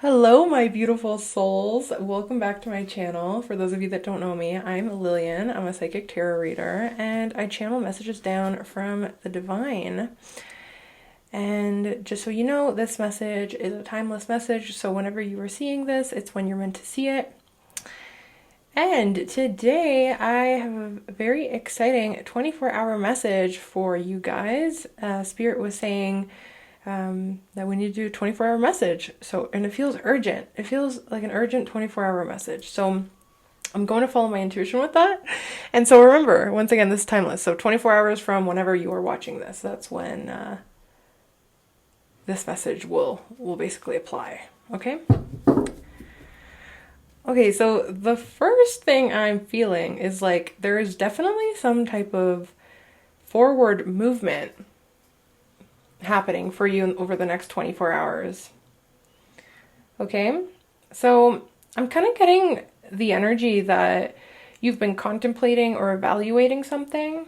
Hello, my beautiful souls. Welcome back to my channel. For those of you that don't know me, I'm Lillian. I'm a psychic tarot reader, and I channel messages down from the divine. And just so you know, this message is a timeless message, so whenever you are seeing this, it's when you're meant to see it. And today I have a very exciting 24-hour message for you guys. Spirit was saying that we need to do a 24-hour message. And it feels urgent. It feels like an urgent 24-hour message. So I'm going to follow my intuition with that. And so remember, once again, this is timeless. So 24 hours from whenever you are watching this, that's when this message will basically apply. Okay? Okay, so the first thing I'm feeling is like there is definitely some type of forward movement happening for you over the next 24 hours. Okay, so I'm kind of getting the energy that you've been contemplating or evaluating something.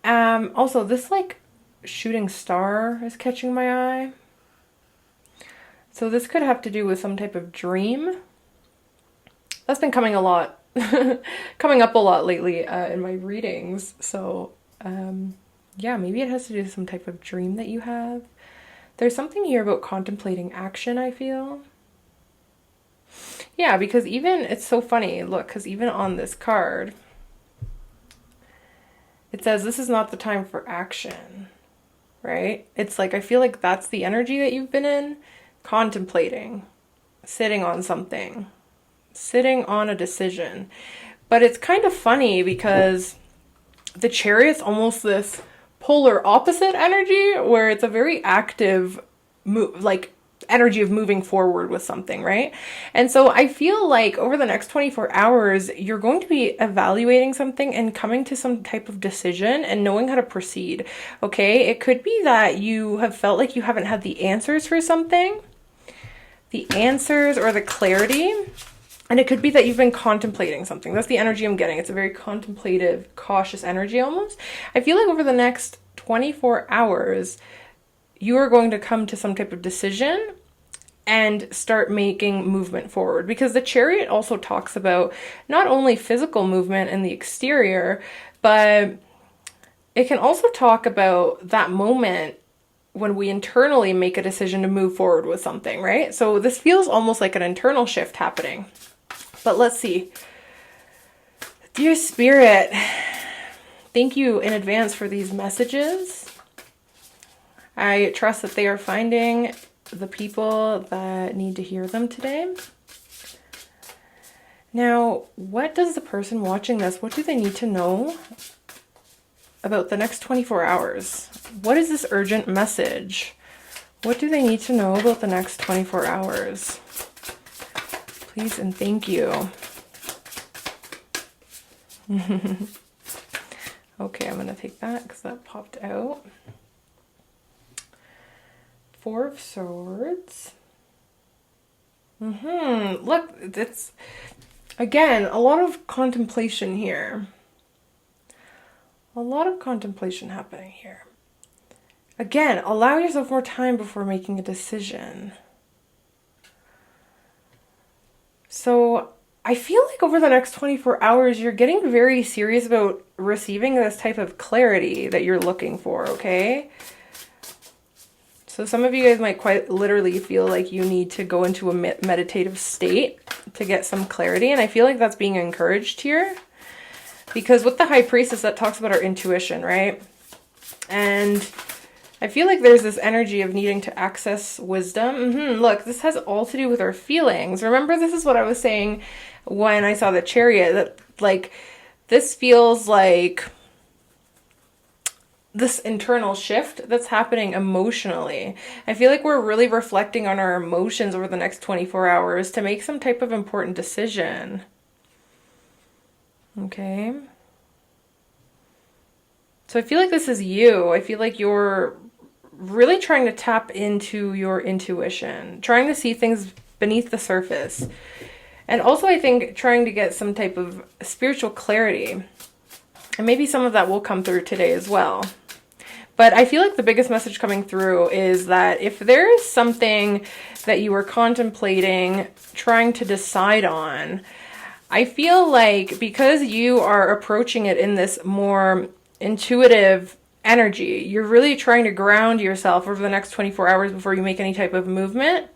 Also, this like shooting star is catching my eye. So this could have to do with some type of dream. That's been coming up a lot lately in my readings. So, yeah, maybe it has to do with some type of dream that you have. There's something here about contemplating action, I feel. Yeah, because it's so funny, look, because even on this card, it says this is not the time for action, right? It's like, I feel like that's the energy that you've been in, contemplating, sitting on something, sitting on a decision. But it's kind of funny because the Chariot's almost this polar opposite energy where it's a very active move, like energy of moving forward with something, right? And so I feel like over the next 24 hours, you're going to be evaluating something and coming to some type of decision and knowing how to proceed, okay? It could be that you have felt like you haven't had the answers for something, the answers or the clarity. And it could be that you've been contemplating something. That's the energy I'm getting. It's a very contemplative, cautious energy almost. I feel like over the next 24 hours, you are going to come to some type of decision and start making movement forward. Because the Chariot also talks about not only physical movement in the exterior, but it can also talk about that moment when we internally make a decision to move forward with something, right? So this feels almost like an internal shift happening. But let's see. Dear Spirit, thank you in advance for these messages. I trust that they are finding the people that need to hear them today. Now, what does the person watching this, what do they need to know about the next 24 hours? What is this urgent message? What do they need to know about the next 24 hours? Please and thank you. Okay, I'm going to take that because that popped out. Four of Swords. Look, it's, again, a lot of contemplation here. A lot of contemplation happening here. Again, allow yourself more time before making a decision. So I feel like over the next 24 hours, you're getting very serious about receiving this type of clarity that you're looking for, okay? So some of you guys might quite literally feel like you need to go into a meditative state to get some clarity. And I feel like that's being encouraged here. Because with the High Priestess, that talks about our intuition, right? And I feel like there's this energy of needing to access wisdom. Look, this has all to do with our feelings. Remember, this is what I was saying when I saw the Chariot, that like this feels like this internal shift that's happening emotionally. I feel like we're really reflecting on our emotions over the next 24 hours to make some type of important decision. Okay. So I feel like this is you. I feel like you're really trying to tap into your intuition, trying to see things beneath the surface. And also, I think, trying to get some type of spiritual clarity. And maybe some of that will come through today as well. But I feel like the biggest message coming through is that if there is something that you are contemplating, trying to decide on, I feel like because you are approaching it in this more intuitive energy, you're really trying to ground yourself over the next 24 hours before you make any type of movement.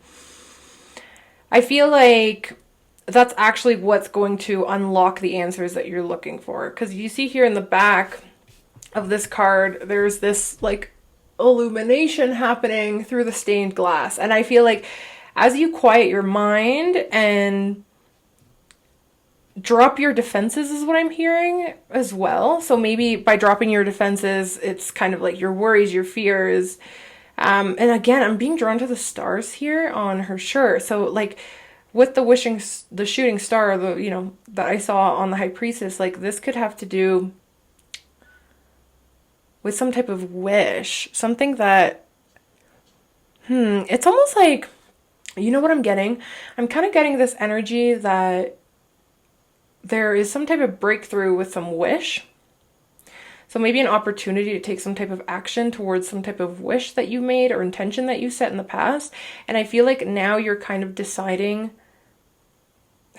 I feel like that's actually what's going to unlock the answers that you're looking for. Because you see here in the back of this card, there's this like illumination happening through the stained glass. And I feel like as you quiet your mind and drop your defenses is what I'm hearing as well. So maybe by dropping your defenses, it's kind of like your worries, your fears. And again, I'm being drawn to the stars here on her shirt. So like with the shooting star, that I saw on the High Priestess, like this could have to do with some type of wish, something that, it's almost like, you know what I'm getting? I'm kind of getting this energy that there is some type of breakthrough with some wish. So maybe an opportunity to take some type of action towards some type of wish that you made or intention that you set in the past. And I feel like now you're kind of deciding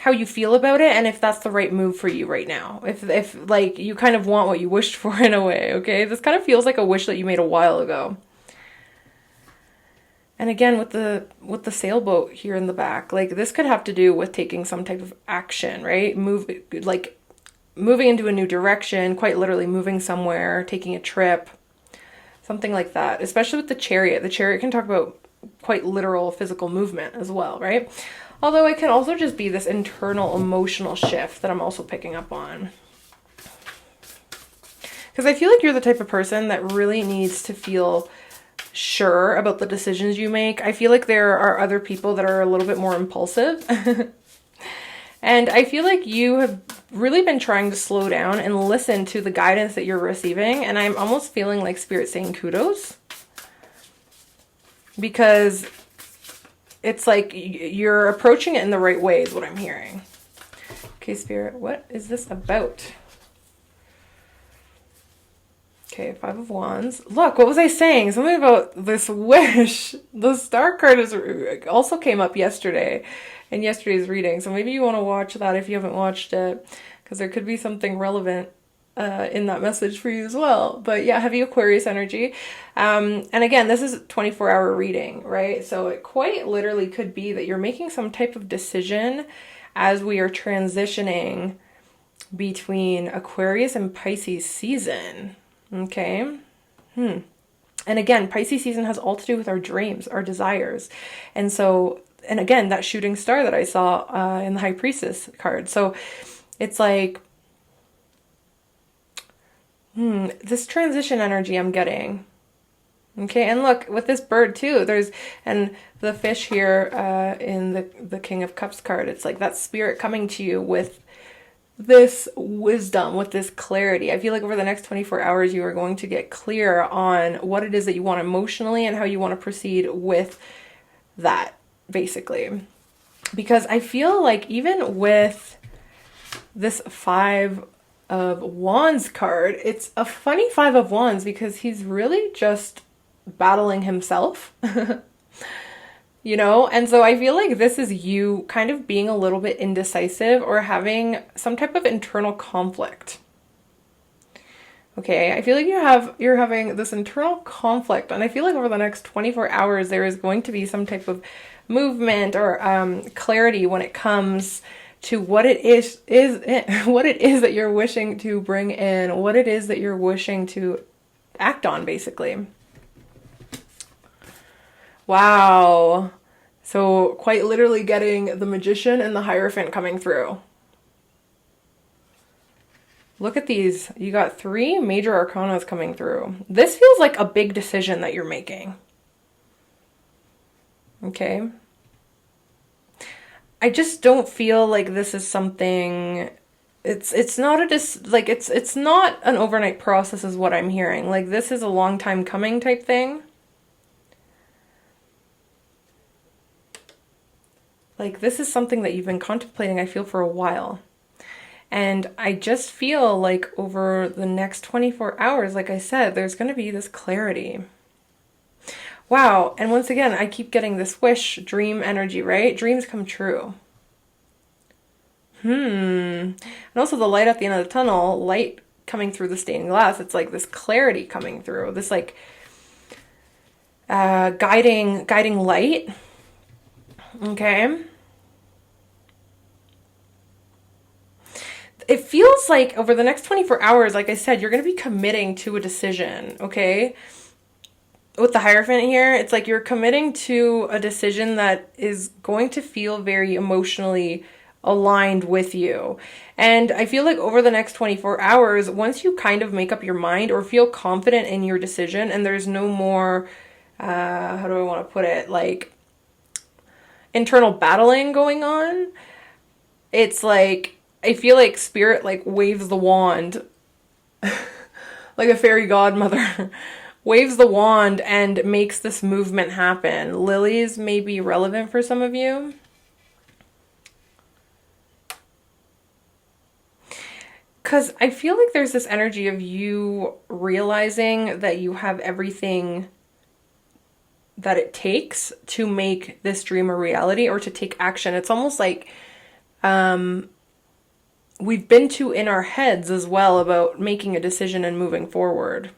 how you feel about it and if that's the right move for you right now. If like you kind of want what you wished for in a way, okay? This kind of feels like a wish that you made a while ago. And again, with the sailboat here in the back, like this could have to do with taking some type of action, right? Moving into a new direction, quite literally moving somewhere, taking a trip, something like that. Especially with the chariot. The chariot can talk about quite literal physical movement as well, right? Although it can also just be this internal emotional shift that I'm also picking up on. Because I feel like you're the type of person that really needs to feel sure about the decisions you make. I feel like there are other people that are a little bit more impulsive. And I feel like you have really been trying to slow down and listen to the guidance that you're receiving. And I'm almost feeling like Spirit saying kudos. Because it's like you're approaching it in the right way is what I'm hearing. Okay, Spirit, what is this about? Okay, Five of Wands. Look, what was I saying? Something about this wish. The star card also came up yesterday in yesterday's reading. So maybe you want to watch that if you haven't watched it, because there could be something relevant in that message for you as well. But yeah, heavy Aquarius energy. And again, this is a 24-hour reading, right? So it quite literally could be that you're making some type of decision as we are transitioning between Aquarius and Pisces season. Okay. And again, Pisces season has all to do with our dreams, our desires. And so, and again, that shooting star that I saw in the High Priestess card. So it's like, this transition energy I'm getting. Okay, and look, with this bird too, and the fish here in the King of Cups card, it's like that spirit coming to you with this wisdom, with this clarity. I feel like over the next 24 hours, you are going to get clear on what it is that you want emotionally and how you want to proceed with that, basically. Because I feel like even with this Five of Wands card, it's a funny Five of Wands because he's really just battling himself. You know, and so I feel like this is you kind of being a little bit indecisive or having some type of internal conflict. Okay, I feel like you're having this internal conflict, and I feel like over the next 24 hours there is going to be some type of movement or clarity when it comes to what it is what it is that you're wishing to bring in, what it is that you're wishing to act on, basically. Wow. So quite literally getting the Magician and the Hierophant coming through. Look at these. You got 3 major arcanas coming through. This feels like a big decision that you're making. Okay. I just don't feel like this is something, it's not it's not an overnight process is what I'm hearing. Like this is a long time coming type thing. Like this is something that you've been contemplating, I feel, for a while. And I just feel like over the next 24 hours, like I said, there's going to be this clarity. Wow. And once again, I keep getting this wish, dream energy, right? Dreams come true. And also the light at the end of the tunnel, light coming through the stained glass. It's like this clarity coming through, this like guiding light. Okay. It feels like over the next 24 hours, like I said, you're going to be committing to a decision. Okay. With the Hierophant here, it's like you're committing to a decision that is going to feel very emotionally aligned with you. And I feel like over the next 24 hours, once you kind of make up your mind or feel confident in your decision and there's no more, how do I want to put it, like internal battling going on, it's like, I feel like spirit like waves the wand like a fairy godmother waves the wand and makes this movement happen. Lilies may be relevant for some of you. Because I feel like there's this energy of you realizing that you have everything that it takes to make this dream a reality or to take action. It's almost like we've been too in our heads as well about making a decision and moving forward.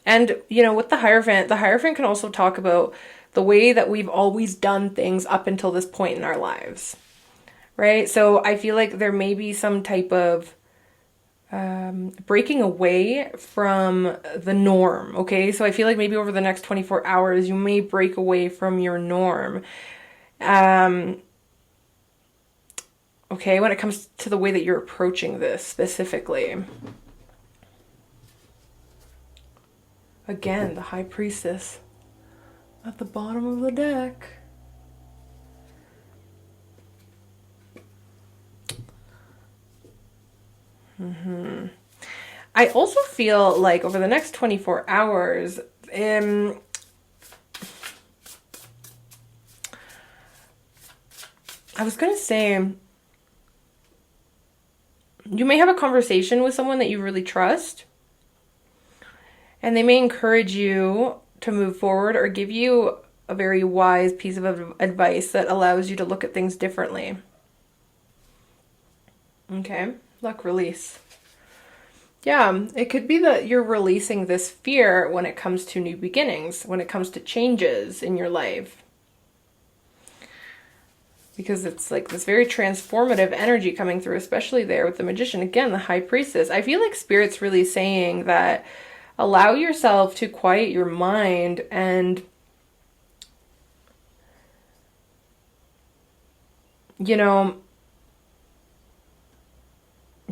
And, you know, with the Hierophant can also talk about the way that we've always done things up until this point in our lives, right? So I feel like there may be some type of breaking away from the norm, okay? So I feel like maybe over the next 24 hours, you may break away from your norm. Okay, when it comes to the way that you're approaching this specifically. Again, the High Priestess at the bottom of the deck. I also feel like over the next 24 hours, I was going to say, you may have a conversation with someone that you really trust, and they may encourage you to move forward or give you a very wise piece of advice that allows you to look at things differently. Okay, luck release. Yeah, it could be that you're releasing this fear when it comes to new beginnings, when it comes to changes in your life. Because it's like this very transformative energy coming through, especially there with the Magician. Again, the High Priestess. I feel like Spirit's really saying that allow yourself to quiet your mind and, you know,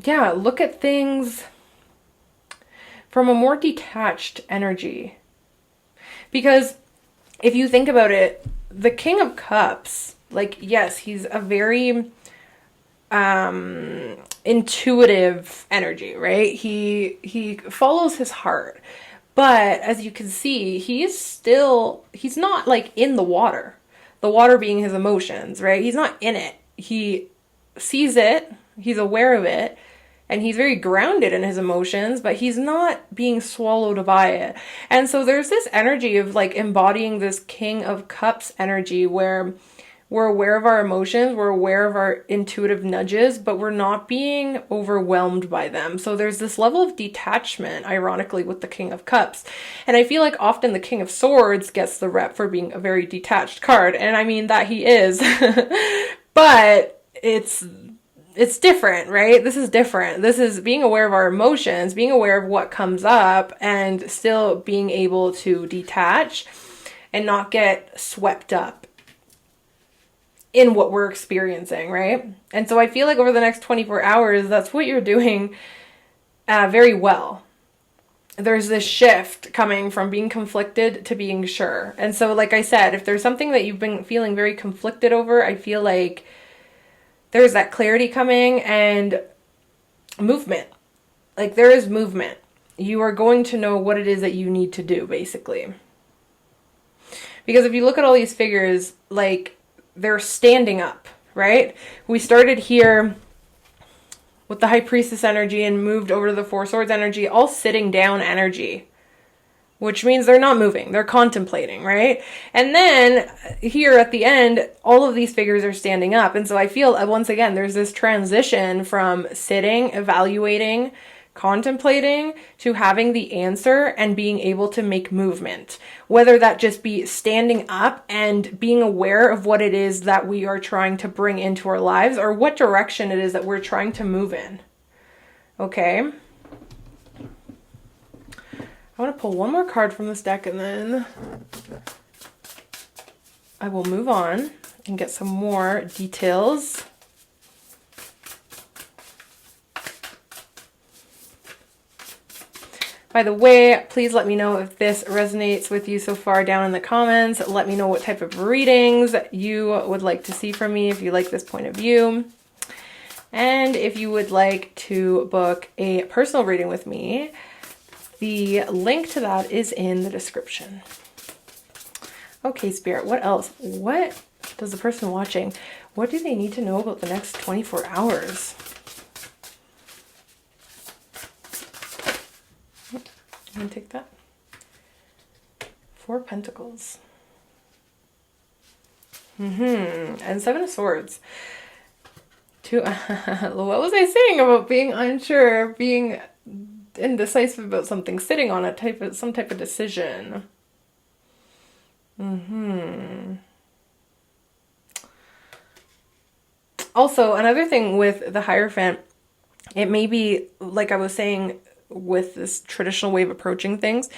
yeah, look at things from a more detached energy. Because if you think about it, the King of Cups, like, yes, he's a very intuitive energy, right? He follows his heart. But as you can see, he's not like in the water being his emotions, right? He's not in it. He sees it, he's aware of it, and he's very grounded in his emotions, but he's not being swallowed by it. And so there's this energy of like embodying this King of Cups energy where we're aware of our emotions, we're aware of our intuitive nudges, but we're not being overwhelmed by them. So there's this level of detachment, ironically, with the King of Cups. And I feel like often the King of Swords gets the rep for being a very detached card. And I mean that he is. But it's different, right? This is different. This is being aware of our emotions, being aware of what comes up, and still being able to detach and not get swept up in what we're experiencing, right? And so I feel like over the next 24 hours, that's what you're doing very well. There's this shift coming from being conflicted to being sure. And so, like I said, if there's something that you've been feeling very conflicted over, I feel like there's that clarity coming and movement. Like there is movement. You are going to know what it is that you need to do, basically. Because if you look at all these figures, like, they're standing up, right? We started here with the High Priestess energy and moved over to the Four Swords energy, all sitting down energy, which means they're not moving, they're contemplating, right? And then here at the end, all of these figures are standing up. And so I feel, once again, there's this transition from sitting, evaluating, contemplating, to having the answer and being able to make movement. Whether that just be standing up and being aware of what it is that we are trying to bring into our lives, or what direction it is that we're trying to move in. Okay? I want to pull one more card from this deck, and then I will move on and get some more details. By the way, please let me know if this resonates with you so far down in the comments. Let me know what type of readings you would like to see from me if you like this point of view. And if you would like to book a personal reading with me, the link to that is in the description. Okay, Spirit, what else? What does the person watching, what do they need to know about the next 24 hours? I'm going to take that. 4 Pentacles. And 7 of Swords. What was I saying about being unsure, being indecisive about something, sitting on some type of decision? Also, another thing with the Hierophant, it may be, like I was saying, with this traditional way of approaching things,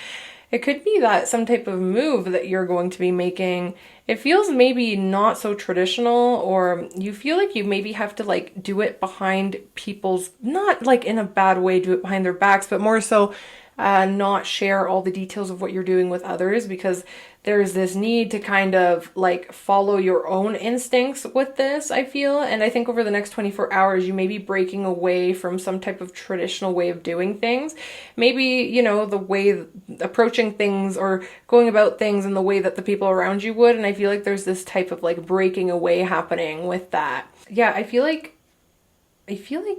it could be that some type of move that you're going to be making, it feels maybe not so traditional, or you feel like you maybe have to like do it behind people's, not like in a bad way, do it behind their backs, but more so not share all the details of what you're doing with others, because there's this need to kind of like follow your own instincts with this, I feel. And I think over the next 24 hours, you may be breaking away from some type of traditional way of doing things. Maybe, you know, the way approaching things or going about things in the way that the people around you would. And I feel like there's this type of like breaking away happening with that. Yeah, I feel like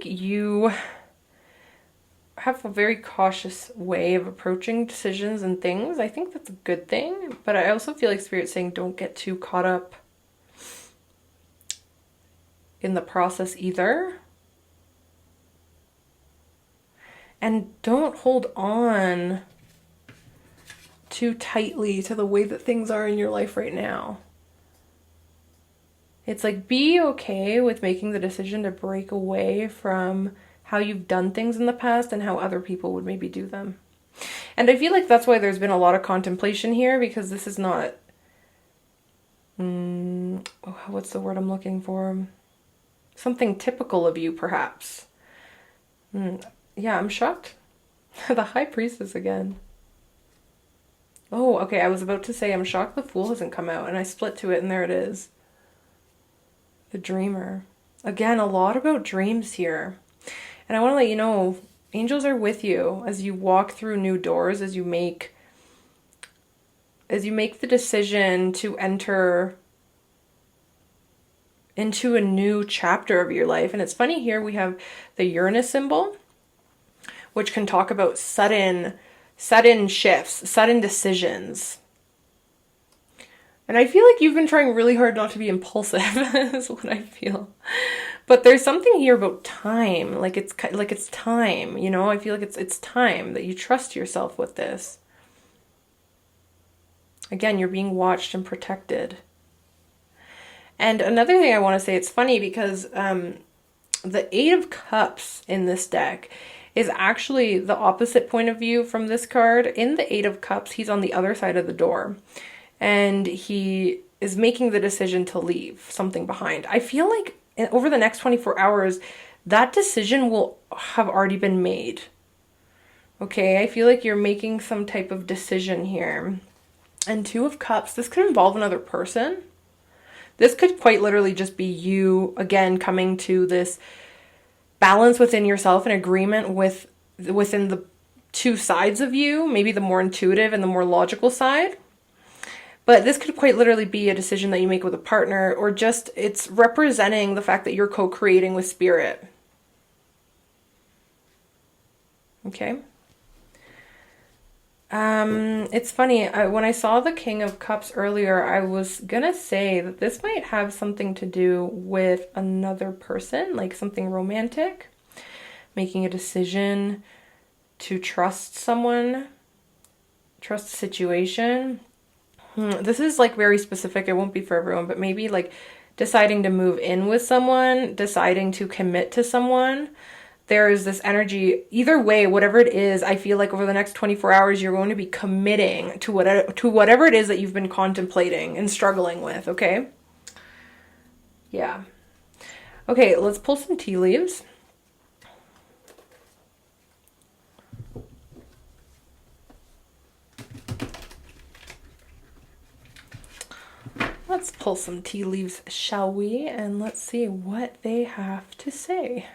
you have a very cautious way of approaching decisions and things. I think that's a good thing, but I also feel like Spirit's saying don't get too caught up in the process either. And don't hold on too tightly to the way that things are in your life right now. It's like, be okay with making the decision to break away from how you've done things in the past and how other people would maybe do them. And I feel like that's why there's been a lot of contemplation here, because this is not, what's the word I'm looking for? Something typical of you, perhaps. Yeah, I'm shocked. The High Priestess again. Oh, okay, I was about to say I'm shocked the Fool hasn't come out, and I split to it, and there it is. The Dreamer. Again, a lot about dreams here. And I want to let you know, angels are with you as you walk through new doors, as you make the decision to enter into a new chapter of your life. And it's funny, here we have the Uranus symbol, which can talk about sudden shifts, sudden decisions. And I feel like you've been trying really hard not to be impulsive, is what I feel. But there's something here about time, like it's time, you know? I feel like it's time that you trust yourself with this. Again, you're being watched and protected. And another thing I want to say, it's funny because the Eight of Cups in this deck is actually the opposite point of view from this card. In the Eight of Cups, he's on the other side of the door, and he is making the decision to leave something behind. I feel like over the next 24 hours, that decision will have already been made. Okay, I feel like you're making some type of decision here. And Two of Cups, this could involve another person. This could quite literally just be you, again, coming to this balance within yourself and agreement within the two sides of you, maybe the more intuitive and the more logical side. But this could quite literally be a decision that you make with a partner, or just it's representing the fact that you're co-creating with spirit. Okay. It's funny, when I saw the King of Cups earlier, I was gonna say that this might have something to do with another person, like something romantic, making a decision to trust someone, trust a situation. This is like very specific, it won't be for everyone, but maybe like deciding to move in with someone, deciding to commit to someone. There is this energy, either way, whatever it is, I feel like over the next 24 hours, you're going to be committing to whatever it is that you've been contemplating and struggling with, okay? Yeah. Okay, let's pull some tea leaves. Let's pull some tea leaves, shall we? And let's see what they have to say.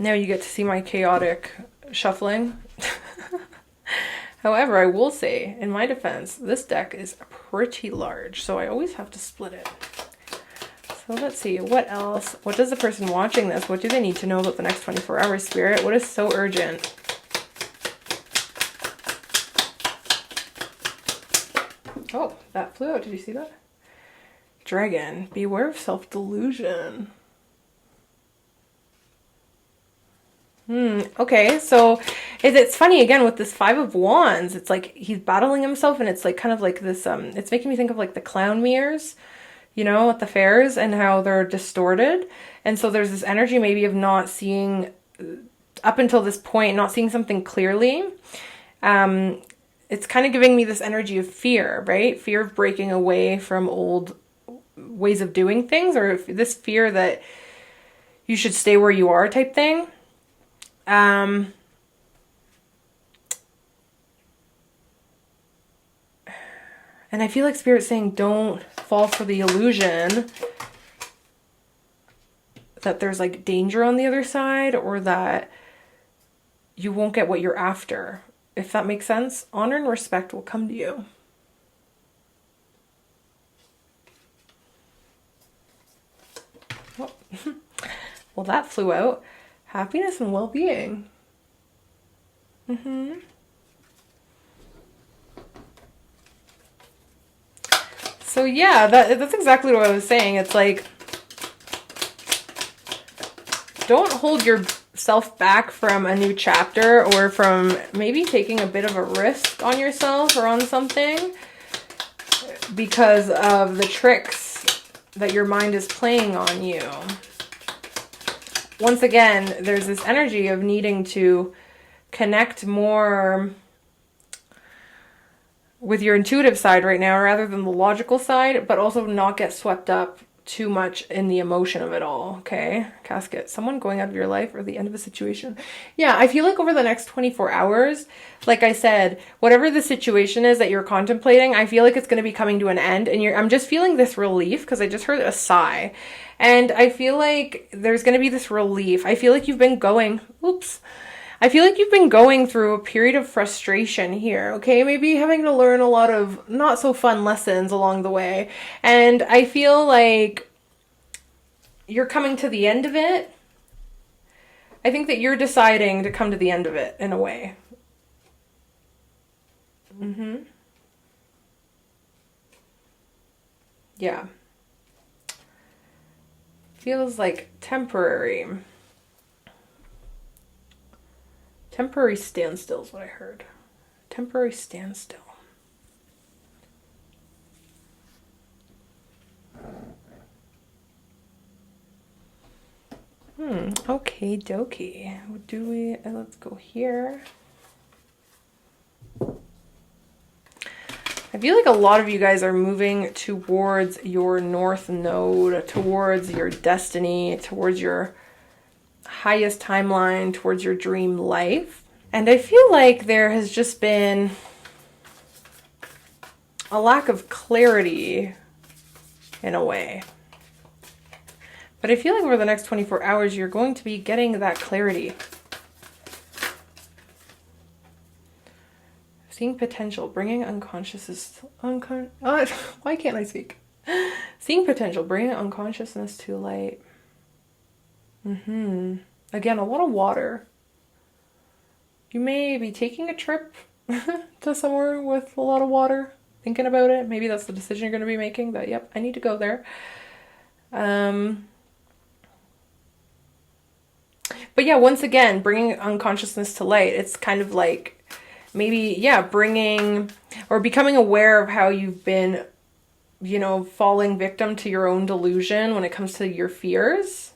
Now you get to see my chaotic shuffling. However, I will say, in my defense, this deck is pretty large, so I always have to split it. So let's see, what else? What does the person watching this, what do they need to know about the next 24 hours, Spirit? What is so urgent? Oh, that flew out. Did you see that? Dragon, beware of self-delusion. Okay, so it's funny again with this Five of Wands. It's like he's battling himself, and it's like kind of like this, it's making me think of like the clown mirrors, you know, at the fairs, and how they're distorted. And so there's this energy maybe of not seeing, up until this point, not seeing something clearly. It's kind of giving me this energy of fear, right? Fear of breaking away from old ways of doing things, or this fear that you should stay where you are type thing. And I feel like Spirit's saying don't fall for the illusion that there's like danger on the other side, or that you won't get what you're after. If that makes sense, honor and respect will come to you. Oh. Well, that flew out. Happiness and well-being. So yeah, that's exactly what I was saying. It's like, don't hold yourself back from a new chapter, or from maybe taking a bit of a risk on yourself or on something because of the tricks that your mind is playing on you. Once again, there's this energy of needing to connect more with your intuitive side right now rather than the logical side, but also not get swept up too much in the emotion of it all, okay? Casket, someone going out of your life or the end of a situation. Yeah, I feel like over the next 24 hours, like I said, whatever the situation is that you're contemplating, I feel like it's going to be coming to an end, and I'm just feeling this relief because I just heard a sigh. And I feel like there's going to be this relief. I feel like you've been going, I feel like you've been going through a period of frustration here, okay? Maybe having to learn a lot of not so fun lessons along the way. And I feel like you're coming to the end of it. I think that you're deciding to come to the end of it in a way. Yeah. Feels like temporary. Temporary standstill is what I heard. Temporary standstill. Okay, dokie. Do we, let's go here. I feel like a lot of you guys are moving towards your north node, towards your destiny, towards your highest timeline, towards your dream life. And I feel like there has just been a lack of clarity in a way. But I feel like over the next 24 hours, you're going to be getting that clarity. Seeing potential, bringing unconsciousness, why can't I speak? Seeing potential, bringing unconsciousness to light. Again, a lot of water. You may be taking a trip to somewhere with a lot of water, thinking about it. Maybe that's the decision you're going to be making, that, yep, I need to go there. But yeah, once again, bringing unconsciousness to light, it's kind of like maybe, yeah, bringing or becoming aware of how you've been, you know, falling victim to your own delusion when it comes to your fears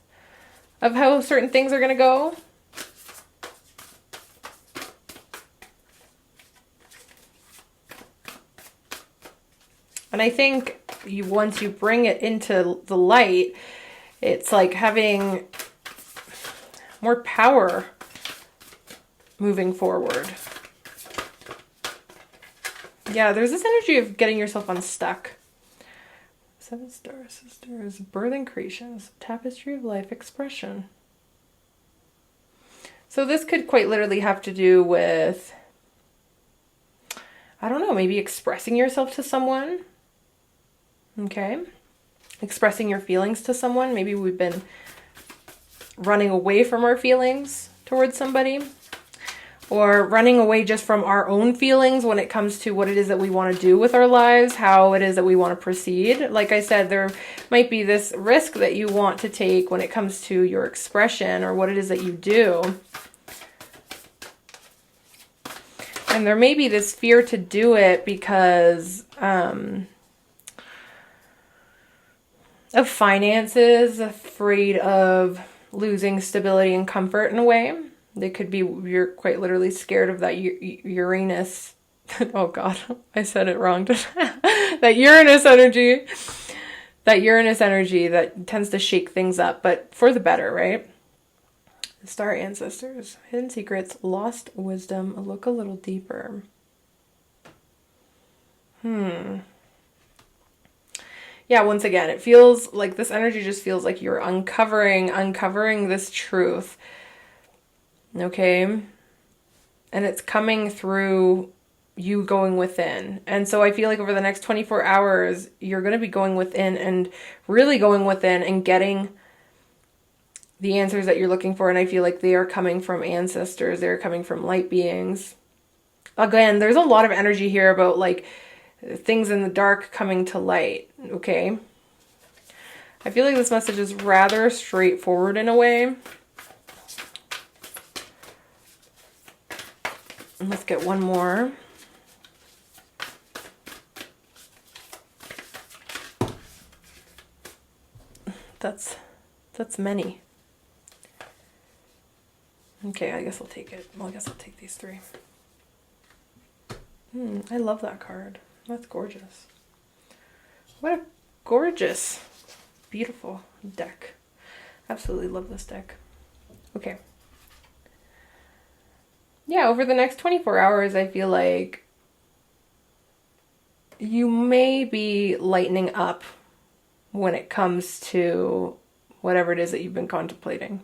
of how certain things are going to go. And I think once you bring it into the light, it's like having more power moving forward. Yeah, there's this energy of getting yourself unstuck. 7 Star Sisters, birthing creations, tapestry of life expression. So this could quite literally have to do with, I don't know, maybe expressing yourself to someone. Okay. Expressing your feelings to someone. Maybe we've been running away from our feelings towards somebody, or running away just from our own feelings when it comes to what it is that we want to do with our lives, how it is that we want to proceed. Like I said, there might be this risk that you want to take when it comes to your expression or what it is that you do. And there may be this fear to do it because of finances, afraid of losing stability and comfort in a way. They could be, you're quite literally scared of that Uranus. Oh God, I said it wrong. That Uranus energy. That Uranus energy that tends to shake things up, but for the better, right? Star ancestors, hidden secrets, lost wisdom, look a little deeper. Yeah, once again, it feels like this energy just feels like you're uncovering this truth. Okay? And it's coming through you going within. And so I feel like over the next 24 hours, you're going to be going within and really going within and getting the answers that you're looking for. And I feel like they are coming from ancestors. They're coming from light beings. Again, there's a lot of energy here about like things in the dark coming to light. Okay? I feel like this message is rather straightforward in a way. And let's get one more. That's many. Okay, I guess I'll take it. Well, I guess I'll take these 3. I love that card. That's gorgeous. What a gorgeous, beautiful deck. Absolutely love this deck. Okay. Yeah, over the next 24 hours, I feel like you may be lightening up when it comes to whatever it is that you've been contemplating.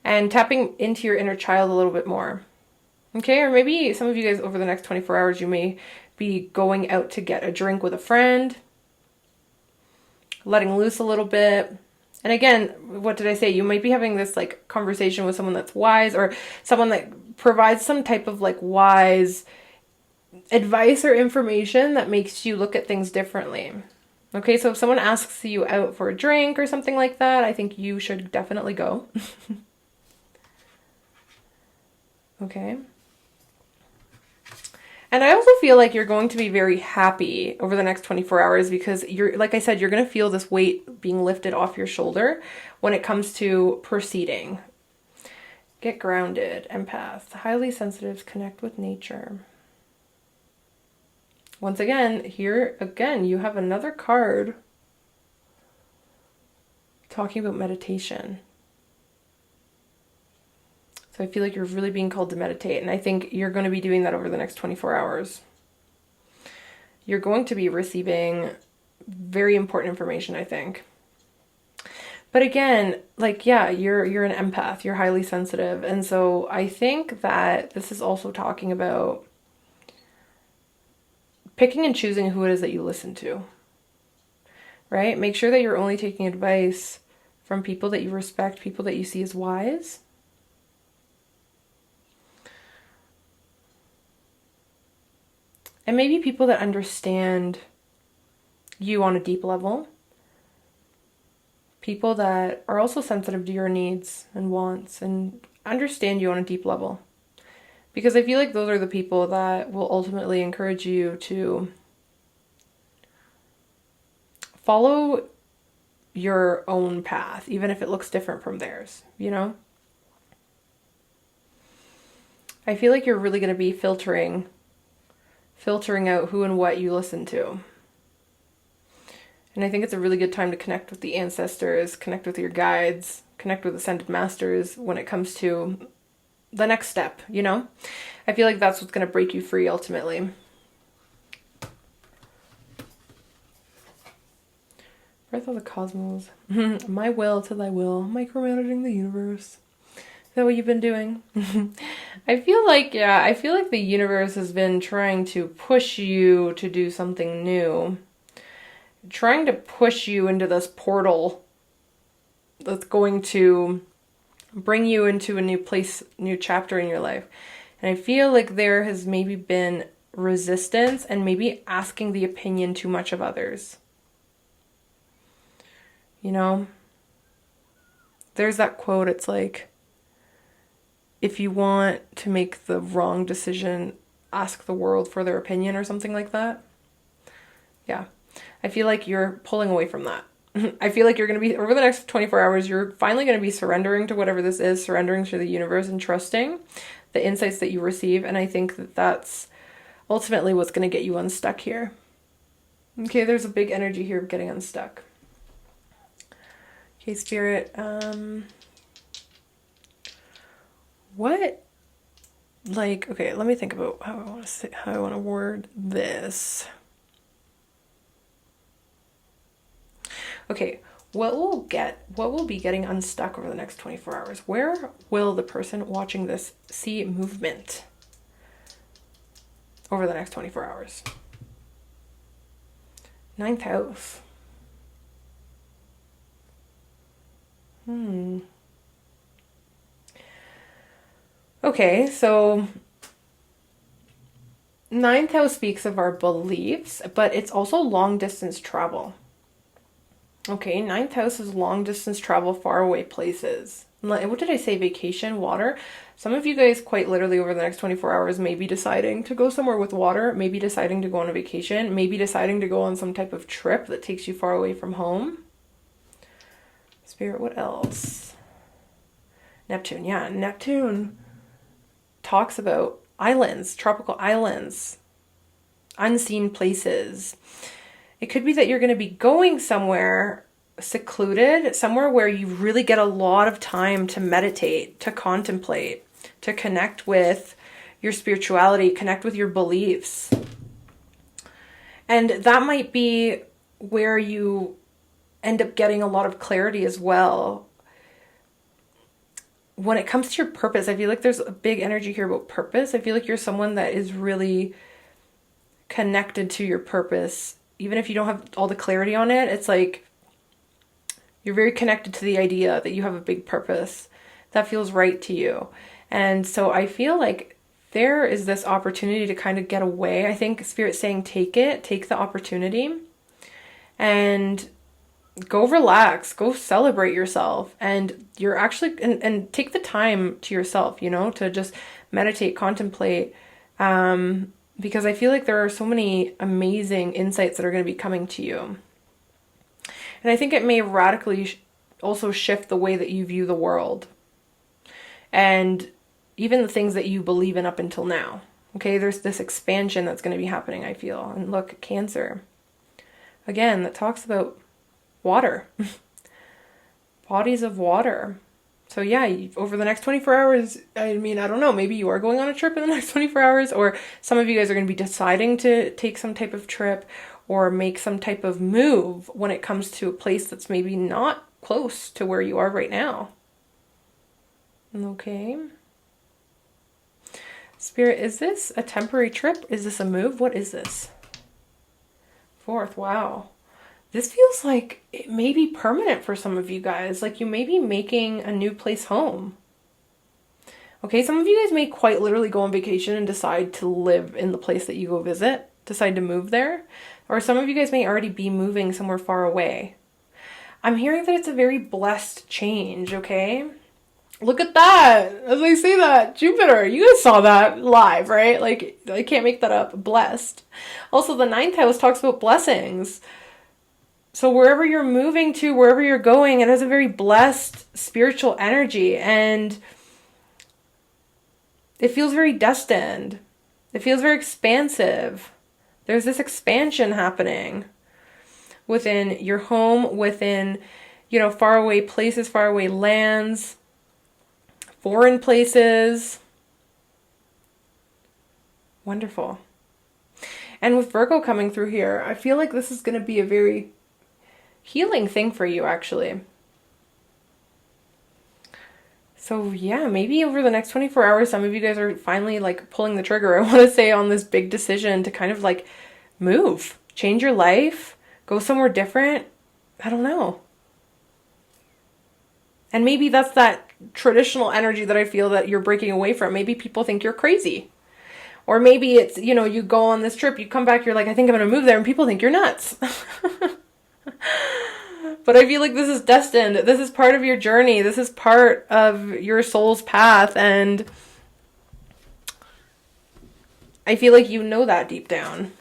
And tapping into your inner child a little bit more. Okay, or maybe some of you guys over the next 24 hours, you may be going out to get a drink with a friend, letting loose a little bit. And again, what did I say? You might be having this like conversation with someone that's wise, or someone that provides some type of like wise advice or information that makes you look at things differently. Okay, so if someone asks you out for a drink or something like that, I think you should definitely go. Okay. And I also feel like you're going to be very happy over the next 24 hours because you're, like I said, you're going to feel this weight being lifted off your shoulder when it comes to proceeding. Get grounded, empath, highly sensitives, connect with nature. Once again, here again, you have another card talking about meditation. So I feel like you're really being called to meditate. And I think you're going to be doing that over the next 24 hours. You're going to be receiving very important information, I think. But again, like, yeah, you're an empath. You're highly sensitive. And so I think that this is also talking about picking and choosing who it is that you listen to, right? Make sure that you're only taking advice from people that you respect, people that you see as wise. And maybe people that understand you on a deep level. People that are also sensitive to your needs and wants and understand you on a deep level. Because I feel like those are the people that will ultimately encourage you to follow your own path, even if it looks different from theirs, you know? I feel like you're really going to be filtering out who and what you listen to. And I think it's a really good time to connect with the ancestors, connect with your guides, connect with ascended masters when it comes to the next step, you know? I feel like that's what's going to break you free ultimately. Breath of the cosmos. My will to thy will. Micromanaging the universe. Is that what you've been doing? I feel like the universe has been trying to push you to do something new. Trying to push you into this portal that's going to bring you into a new place, new chapter in your life. And I feel like there has maybe been resistance and maybe asking the opinion too much of others. You know, there's that quote, it's like, if you want to make the wrong decision, ask the world for their opinion or something like that. Yeah, I feel like you're pulling away from that. I feel like you're going to be, over the next 24 hours, you're finally going to be surrendering to whatever this is, surrendering to the universe and trusting the insights that you receive. And I think that that's ultimately what's going to get you unstuck here. Okay, there's a big energy here of getting unstuck. Okay, Spirit, what, like, okay, let me think about how I want to word this. Okay, what will be getting unstuck over the next 24 hours? Where will the person watching this see movement over the next 24 hours? 9th house. Okay, so 9th house speaks of our beliefs, but it's also long distance travel. Okay, 9th house is long distance travel, far away places. What did I say? Vacation, water? Some of you guys quite literally over the next 24 hours may be deciding to go somewhere with water, maybe deciding to go on a vacation, maybe deciding to go on some type of trip that takes you far away from home. Spirit, what else? Neptune, yeah, Neptune talks about islands, tropical islands, unseen places. It could be that you're going to be going somewhere secluded, somewhere where you really get a lot of time to meditate, to contemplate, to connect with your spirituality, connect with your beliefs. And that might be where you end up getting a lot of clarity as well. When it comes to your purpose, I feel like there's a big energy here about purpose. I feel like you're someone that is really connected to your purpose. Even if you don't have all the clarity on it, it's like you're very connected to the idea that you have a big purpose that feels right to you. And so I feel like there is this opportunity to kind of get away. I think Spirit's saying take the opportunity and go relax, go celebrate yourself. And you're actually, and take the time to yourself, you know, to just meditate, contemplate, because I feel like there are so many amazing insights that are going to be coming to you. And I think it may radically also shift the way that you view the world. And even the things that you believe in up until now. Okay, there's this expansion that's going to be happening, I feel. And look, Cancer. Again, that talks about water. Bodies of water. So yeah, over the next 24 hours, I mean, I don't know, maybe you are going on a trip in the next 24 hours, or some of you guys are going to be deciding to take some type of trip or make some type of move when it comes to a place that's maybe not close to where you are right now. Okay. Spirit, is this a temporary trip? Is this a move? What is this? 4th. Wow. This feels like it may be permanent for some of you guys. Like you may be making a new place home. Okay, some of you guys may quite literally go on vacation and decide to live in the place that you go visit, decide to move there. Or some of you guys may already be moving somewhere far away. I'm hearing that it's a very blessed change, okay? Look at that. As I say that, Jupiter, you guys saw that live, right? Like, I can't make that up. Blessed. Also, the 9th house talks about blessings. So wherever you're moving to, wherever you're going, it has a very blessed spiritual energy. And it feels very destined. It feels very expansive. There's this expansion happening within your home, within, you know, faraway places, faraway lands, foreign places. Wonderful. And with Virgo coming through here, I feel like this is going to be a very healing thing for you, actually. So yeah, maybe over the next 24 hours, some of you guys are finally like pulling the trigger, I want to say, on this big decision to kind of like move, change your life, go somewhere different. I don't know. And maybe that's that traditional energy that I feel that you're breaking away from. Maybe people think you're crazy. Or maybe it's, you know, you go on this trip, you come back, you're like, I think I'm going to move there, and people think you're nuts. But I feel like this is destined. This is part of your journey. This is part of your soul's path. And I feel like you know that deep down.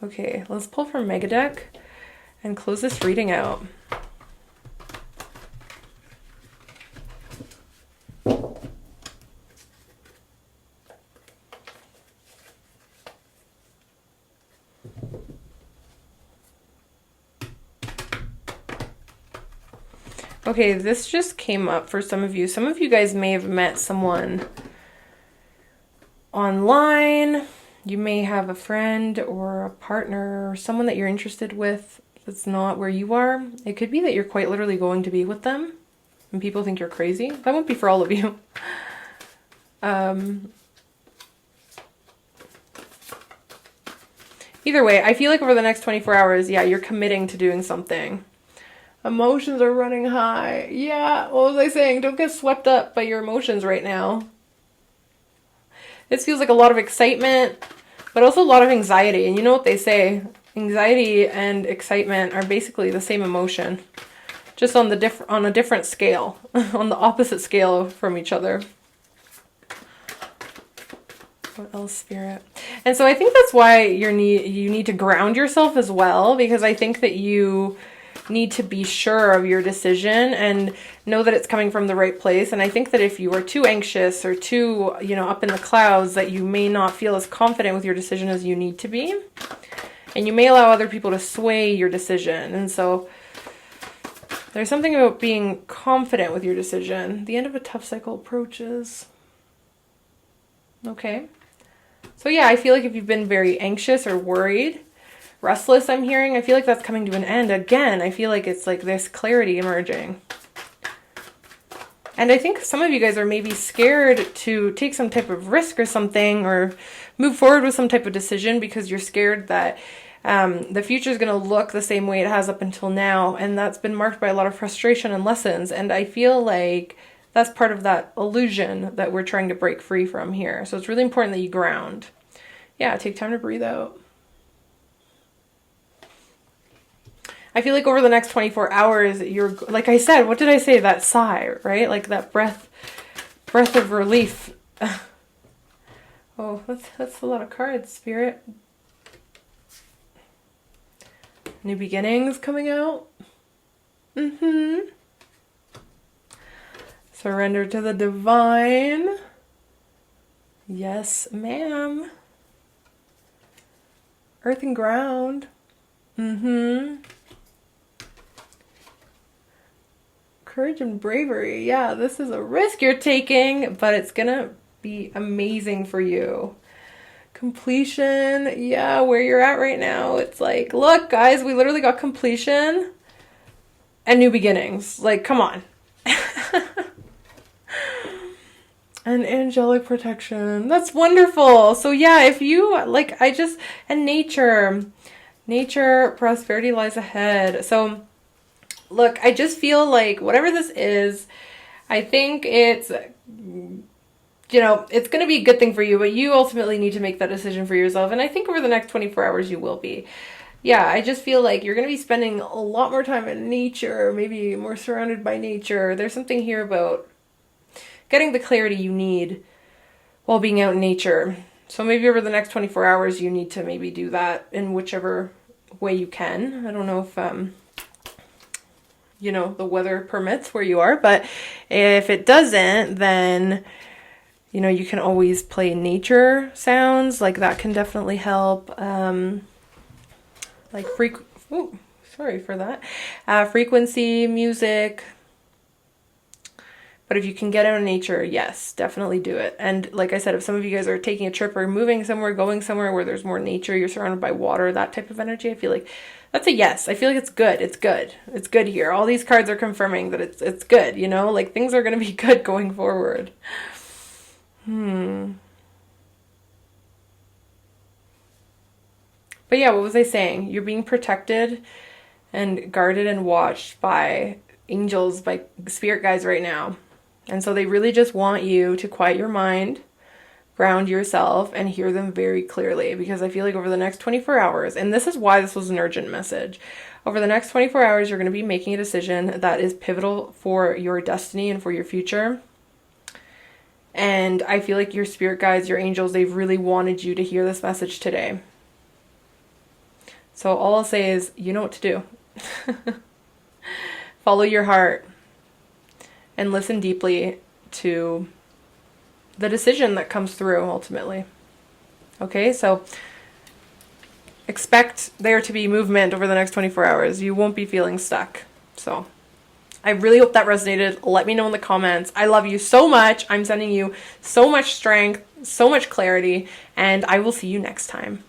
Okay, let's pull from Mega Deck and close this reading out. Okay, this just came up for some of you. Some of you guys may have met someone online. You may have a friend or a partner or someone that you're interested with that's not where you are. It could be that you're quite literally going to be with them and people think you're crazy. That won't be for all of you. Either way, I feel like over the next 24 hours, yeah, you're committing to doing something. Emotions are running high. Yeah, what was I saying? Don't get swept up by your emotions right now. This feels like a lot of excitement, but also a lot of anxiety. And you know what they say? Anxiety and excitement are basically the same emotion, just on a different scale, on the opposite scale from each other. What else, Spirit? And so I think that's why you need to ground yourself as well, because I think that you need to be sure of your decision and know that it's coming from the right place. And I think that if you are too anxious or too, you know, up in the clouds, that you may not feel as confident with your decision as you need to be. And you may allow other people to sway your decision. And so there's something about being confident with your decision. The end of a tough cycle approaches. Okay. So yeah, I feel like if you've been very anxious or worried, restless, I'm hearing, I feel like that's coming to an end. Again, I feel like it's like this clarity emerging. And I think some of you guys are maybe scared to take some type of risk or something, or move forward with some type of decision because you're scared that the future is going to look the same way it has up until now. And that's been marked by a lot of frustration and lessons. And I feel like that's part of that illusion that we're trying to break free from here. So it's really important that you ground. Yeah, take time to breathe out. I feel like over the next 24 hours, you're, like I said, what did I say? That sigh, right? Like that breath of relief. Oh, that's a lot of cards, Spirit. New beginnings coming out. Surrender to the divine. Yes, ma'am. Earth and ground. Courage and bravery. Yeah, this is a risk you're taking, but it's gonna be amazing for you. Completion. Yeah, where you're at right now. It's like, look, guys, we literally got completion and new beginnings. Like, come on. And angelic protection. That's wonderful. So yeah, if you like, and nature, prosperity lies ahead. So look, I just feel like whatever this is, I think it's, it's going to be a good thing for you, but you ultimately need to make that decision for yourself. And I think over the next 24 hours, you will be. Yeah, I just feel like you're going to be spending a lot more time in nature, maybe more surrounded by nature. There's something here about getting the clarity you need while being out in nature. So maybe over the next 24 hours, you need to maybe do that in whichever way you can. I don't know if, the weather permits where you are, but if it doesn't, then, you can always play nature sounds. Like that can definitely help. Sorry for that. Frequency, music. But if you can get out in nature, yes, definitely do it. And like I said, if some of you guys are taking a trip or moving somewhere, going somewhere where there's more nature, you're surrounded by water, that type of energy, I feel like that's a yes. I feel like it's good. It's good. It's good here. All these cards are confirming that it's good, like things are going to be good going forward. But yeah, what was I saying? You're being protected and guarded and watched by angels, by spirit guides right now. And so they really just want you to quiet your mind, ground yourself, and hear them very clearly. Because I feel like over the next 24 hours, and this is why this was an urgent message, over the next 24 hours, you're going to be making a decision that is pivotal for your destiny and for your future. And I feel like your spirit guides, your angels, they've really wanted you to hear this message today. So all I'll say is, you know what to do. Follow your heart and listen deeply to the decision that comes through ultimately. Okay, so expect there to be movement over the next 24 hours. You won't be feeling stuck. So I really hope that resonated. Let me know in the comments. I love you so much. I'm sending you so much strength, so much clarity, and I will see you next time.